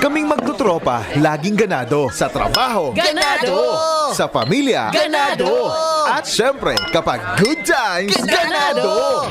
Kaming magtutropa, laging ganado sa trabaho, Ganado! sa pamilya, Ganado! at syempre, kapag good times, ganado!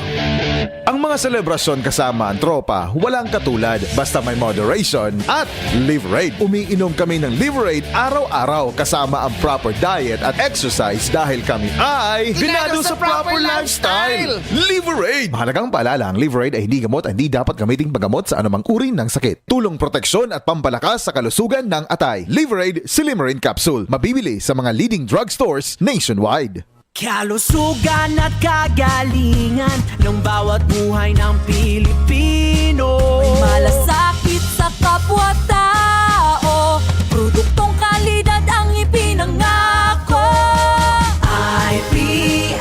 Ang mga selebrasyon kasama ang tropa, walang katulad, basta may moderation at Liverade. Umiinom kami ng Liverade araw-araw kasama ang proper diet at exercise dahil kami ay Ganado sa proper lifestyle! Liverade! Mahalagang paalala, ang Liverade ay hindi gamot at hindi dapat gamiting paggamot sa anumang uri ng sakit. Tulong proteksyon at pampalakas sa kalusugan ng atay. Liverade Silimarin Capsule. Mabibili sa mga leading drugstores nationwide. Kalusugan at kagalingan ng bawat buhay ng Pilipino. May malasakit sa kapwa-tao, produktong kalidad ang ipinangako. IPI,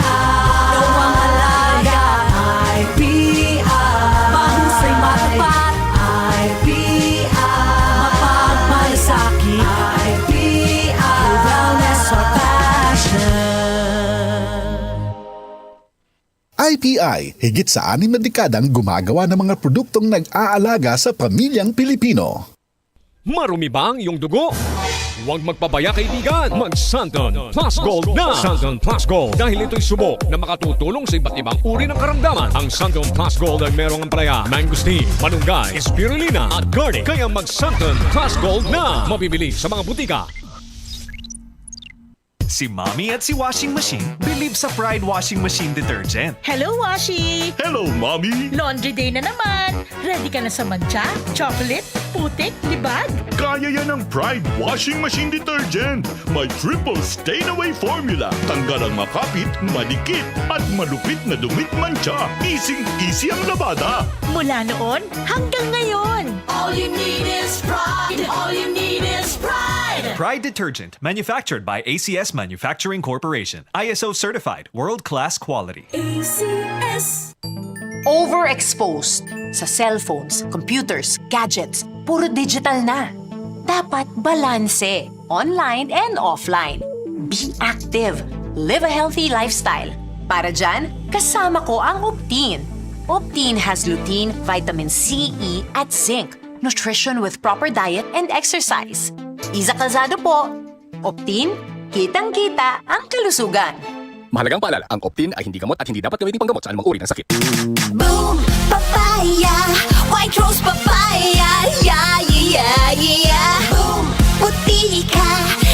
Gawang alaga, IPI, mahusay matapat, IPI, mapagmalasakit, IPI, wellness or passion. IPI, higit sa 6 na dekadang gumagawa ng mga produktong nag-aalaga sa pamilyang Pilipino. Marumi ba ang iyong dugo? Huwag magpabaya kaibigan. Mag-Santon Plus Gold na! Santon Plus Gold dahil ito'y subok na makatutulong sa iba't ibang uri ng karamdaman. Ang Santon Plus Gold ay merong ampalaya, mangosteen, malunggay, spirulina at garlic. Kaya mag-Santon Plus Gold na! Mabibili sa mga butika. Si Mommy at si Washing Machine believe sa Pride Washing Machine Detergent. Hello, Washi! Hello, Mommy! Laundry day na naman! Ready ka na sa mancha, chocolate, putik, libag? Kaya yan ang Pride Washing Machine Detergent. May triple stain-away formula. Tanggal ang makapit, madikit, at malupit na dumit mancha. Easy ang labada. Mula noon hanggang ngayon! All you need is pride. All you need is pride. Pride Detergent, manufactured by ACS Manufacturing Corporation. ISO certified, world-class quality. ACS. Overexposed sa cellphones, computers, gadgets, puro digital na. Dapat balanse, online and offline. Be active. Live a healthy lifestyle. Para dyan, kasama ko ang Optine. Optine has lutein, vitamin C, E, at zinc. Nutrition with proper diet and exercise. Iza Calzado po. Optine, kitang-kita ang kalusugan. Mahalagang paalala, ang Optine ay hindi gamot at hindi dapat gamitin panggamot sa anumang uri ng sakit. Boom, papaya, white rose papaya, yeah, yeah, yeah. Boom, puti ka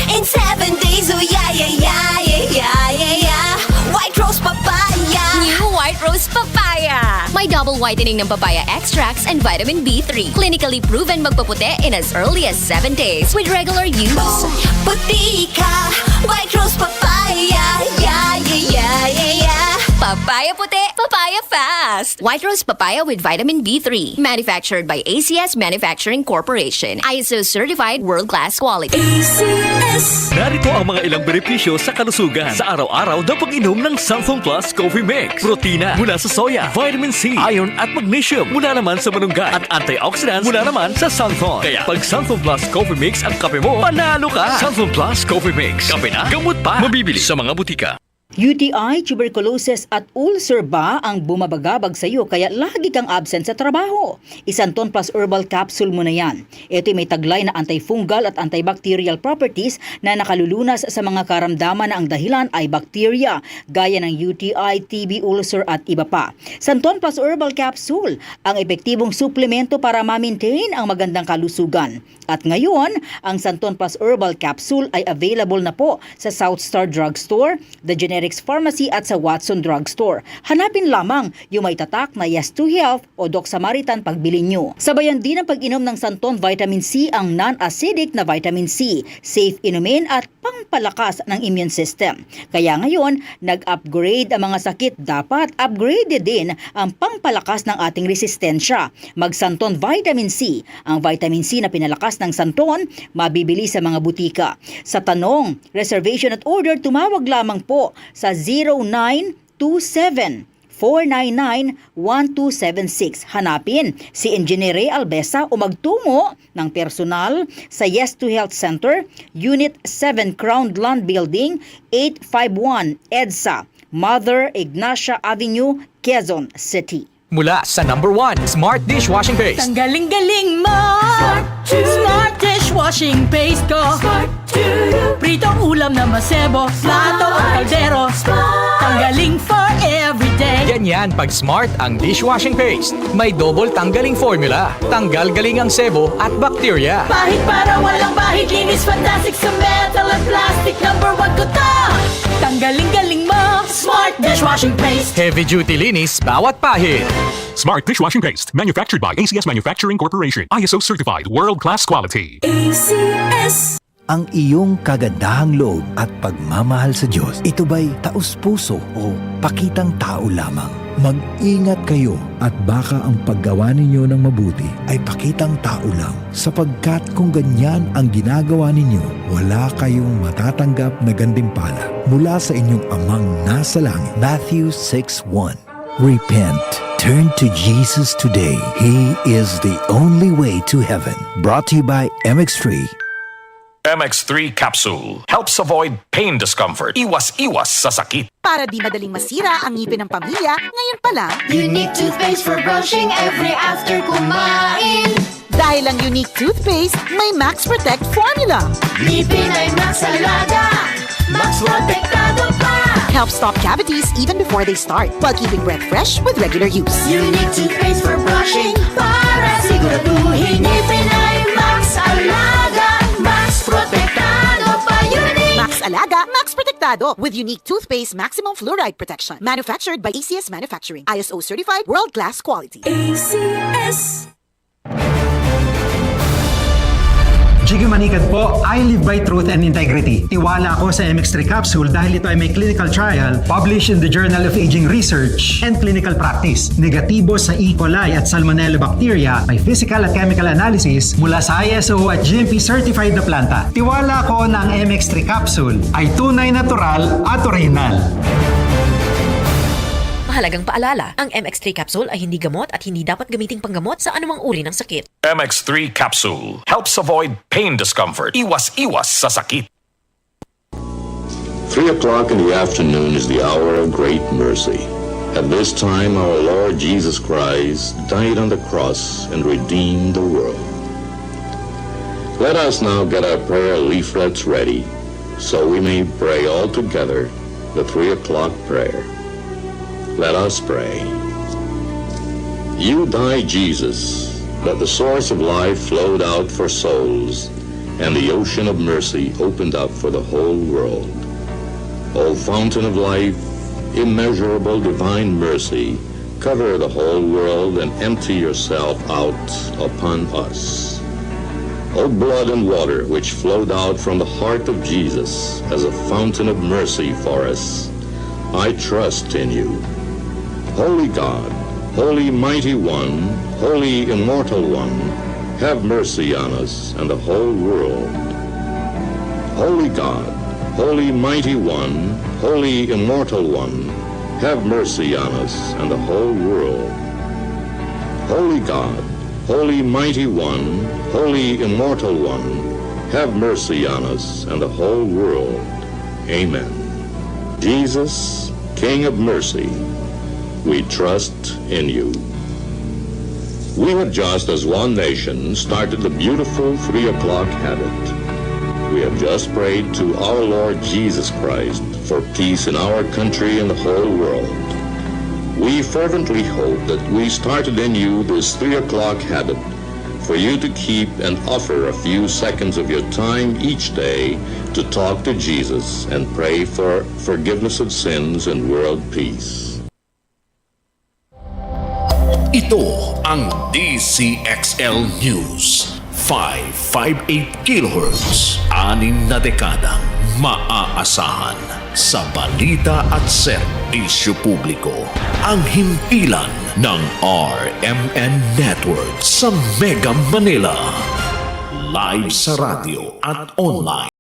in 7 days, oh yeah, yeah, yeah, yeah, yeah, yeah. White rose papaya. New White Rose Papaya. May double whitening ng papaya extracts and vitamin B3. Clinically proven magpaputi in as early as 7 days with regular use. Boom, puti ka, white rose papaya, yeah, yeah, yeah, yeah, yeah. Papaya puti, papaya fast. White Rose Papaya with vitamin B3. Manufactured by ACS Manufacturing Corporation. ISO certified world-class quality. ACS. Narito ang mga ilang benepisyo sa kalusugan. Sa araw-araw na pag-inom ng Santhon Plus Coffee Mix. Protina mula sa soya, vitamin C, iron at magnesium mula naman sa malunggay, at antioxidants mula naman sa Santhon. Kaya pag Santhon Plus Coffee Mix ang kape mo, panalo ka! Santhon Plus Coffee Mix. Kape na, gamot pa. Mabibili sa mga butika. UTI, tuberculosis at ulcer ba ang bumabagabag sa iyo kaya lagi kang absent sa trabaho? Santhon Plus Herbal Capsule mo na yan. Ito'y may taglay na antifungal at antibacterial properties na nakalulunas sa mga karamdaman na ang dahilan ay bakterya, gaya ng UTI, TB, ulcer at iba pa. Santhon Plus Herbal Capsule, ang epektibong suplemento para ma-maintain ang magandang kalusugan. At ngayon, ang Santhon Plus Herbal Capsule ay available na po sa South Star Drugstore, The Generics Pharmacy at sa Watson Drugstore. Hanapin lamang yung may tatak na Yes to Health o Doc Samaritan pagbili nyo. Sabayan din ang pag-inom ng Santhon Vitamin C, ang non-acidic na vitamin C, safe inumin at pangpalakas ng immune system. Kaya ngayon, nag-upgrade ang mga sakit, dapat upgraded din ang pangpalakas ng ating resistensya. Mag-Santhon Vitamin C. Ang vitamin C na pinalakas ng Santhon, mabibili sa mga butika. Sa tanong, reservation at order, tumawag lamang po sa 0927 499-1276. Hanapin si Engineer Ray Albesa o magtungo ng personal sa Yes to Health Center, Unit 7 Crown Land Building, 851 EDSA, Mother Ignacia Avenue, Quezon City. Mula sa number 1, Smart Dishwashing Paste. Tanggaling-galing mo! Smart dishwashing paste ko! Pritong ulam na masebo, plato o kaldero. Tanggaling for everyday. Ganyan pag Smart ang dishwashing paste. May double tanggaling formula. Tanggal galing ang sebo at bacteria. Bahid para walang bahid, linis fantastic sa metal at plastic. Number 1 ko to! Tanggaling-galing mo! Smart dishwashing paste. Heavy duty linis bawat pahid. Smart Dishwashing Paste, manufactured by ACS Manufacturing Corporation. ISO certified, world-class quality. ACS. Ang iyong kagandahang loob at pagmamahal sa Diyos, ito ba'y taus-puso o pakitang tao lamang? Mag-ingat kayo at baka ang paggawa ninyo ng mabuti ay pakitang tao lang, sapagkat kung ganyan ang ginagawa ninyo, wala kayong matatanggap na gantimpala mula sa inyong amang nasa langit. Matthew 6:1. Repent. Turn to Jesus today. He is the only way to heaven. Brought to you by MX3. MX3 Capsule helps avoid pain discomfort. Iwas-iwas sa sakit. Para di madaling masira ang ngipin ng pamilya, ngayon pa lang, Unique toothpaste for brushing every after kumain. dahil ang Unique toothpaste may Max Protect formula. Ngipin ay Max Alaga, Max Protektado pa. Helps stop cavities even before they start, while keeping breath fresh with regular use. Unique toothpaste for brushing, para siguraduhin ngipin ay Max Alaga, Max Protektado pa. Unique Max Alaga, Max Protectado with Unique toothpaste maximum fluoride protection. Manufactured by ACS Manufacturing. ISO certified world-class quality. ACS. Jiggy Manikad po, I live by truth and integrity. Tiwala ako sa MX3 capsule dahil ito ay may clinical trial published in the Journal of Aging Research and Clinical Practice. Negatibo sa E. coli at Salmonella bacteria, may physical at chemical analysis mula sa ISO at GMP certified na planta. Tiwala ko na ang MX3 capsule ay tunay natural at original. Mahalagang paalala, ang MX3 capsule ay hindi gamot at hindi dapat gamiting panggamot sa anumang uri ng sakit. MX3 Capsule helps avoid pain discomfort. Iwas-iwas sa sakit. 3 o'clock in the afternoon is the hour of great mercy. At this time, our Lord Jesus Christ died on the cross and redeemed the world. Let us now get our prayer leaflets ready so we may pray all together the 3 o'clock prayer. Let us pray. You died, Jesus, that the source of life flowed out for souls, and the ocean of mercy opened up for the whole world. O fountain of life, immeasurable divine mercy, cover the whole world and empty yourself out upon us. O blood and water which flowed out from the heart of Jesus as a fountain of mercy for us, I trust in you. Holy God, Holy Mighty One, Holy Immortal One, have mercy on us and the whole world. Holy God, Holy Mighty One, Holy Immortal One, have mercy on us and the whole world. Holy God, Holy Mighty One, Holy Immortal One, have mercy on us and the whole world. Amen. Jesus, King of mercy, we trust in you. We have just as one nation started the beautiful 3 o'clock habit. We have just prayed to our Lord Jesus Christ for peace in our country and the whole world. We fervently hope that we started in you this 3 o'clock habit for you to keep and offer a few seconds of your time each day to talk to Jesus and pray for forgiveness of sins and world peace. Ito ang DCXL News. 558 kHz. 6 na dekadang maaasahan. Sa balita at serbisyo publiko. Ang himpilan ng RMN Network sa Mega Manila. Live sa radyo at online.